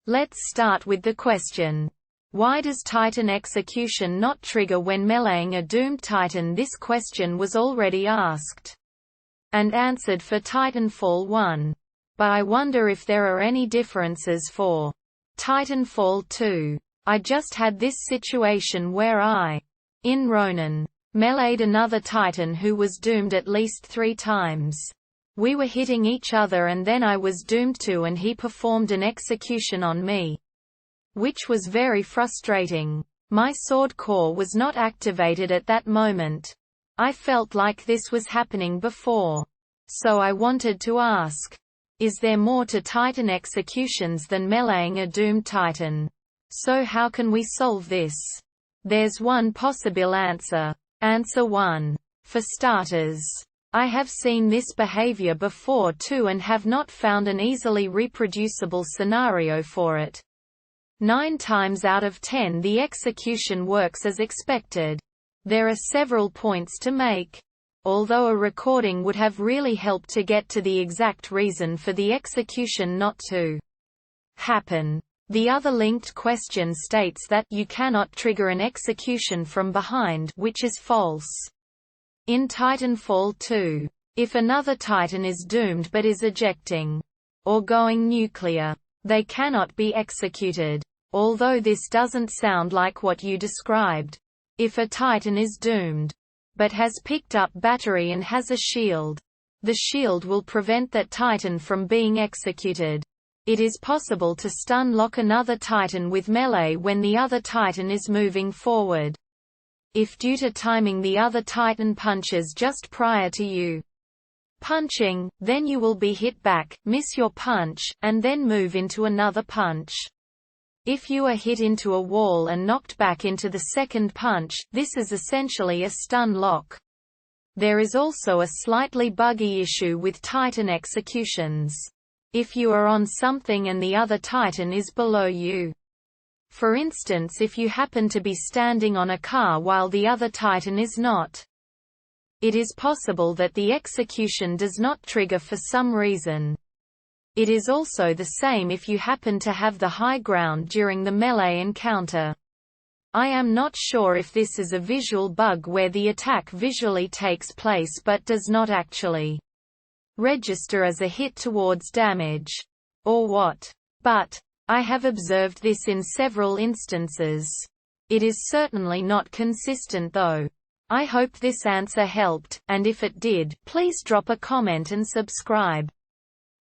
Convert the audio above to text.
Let's start with the question. Why does Titan execution not trigger when meleeing a doomed Titan? This question was already asked and answered for Titanfall 1. But I wonder if there are any differences for Titanfall 2. I just had this situation where in Ronin, meleeed another Titan who was doomed at least 3 times. We were hitting each other and then I was doomed too, and he performed an execution on me, which was very frustrating. My sword core was not activated at that moment. I felt like this was happening before. So I wanted to ask, is there more to Titan executions than meleeing a doomed Titan? So how can we solve this? There's one possible answer. Answer 1. For starters, I have seen this behavior before too and have not found an easily reproducible scenario for it. 9 times out of 10 the execution works as expected. There are several points to make. Although a recording would have really helped to get to the exact reason for the execution not to happen. The other linked question states that you cannot trigger an execution from behind, which is false. In Titanfall 2, if another Titan is doomed but is ejecting or going nuclear, they cannot be executed. Although this doesn't sound like what you described. If a Titan is doomed, but has picked up battery and has a shield, the shield will prevent that Titan from being executed. It is possible to stun lock another Titan with melee when the other Titan is moving forward. If due to timing the other Titan punches just prior to you punching, then you will be hit back, miss your punch, and then move into another punch. If you are hit into a wall and knocked back into the second punch, this is essentially a stun lock. There is also a slightly buggy issue with Titan executions. If you are on something and the other Titan is below you. For instance, if you happen to be standing on a car while the other Titan is not, it is possible that the execution does not trigger for some reason. It is also the same if you happen to have the high ground during the melee encounter. I am not sure if this is a visual bug where the attack visually takes place but does not actually register as a hit towards damage, or what. But I have observed this in several instances. It is certainly not consistent though. I hope this answer helped, and if it did, please drop a comment and subscribe.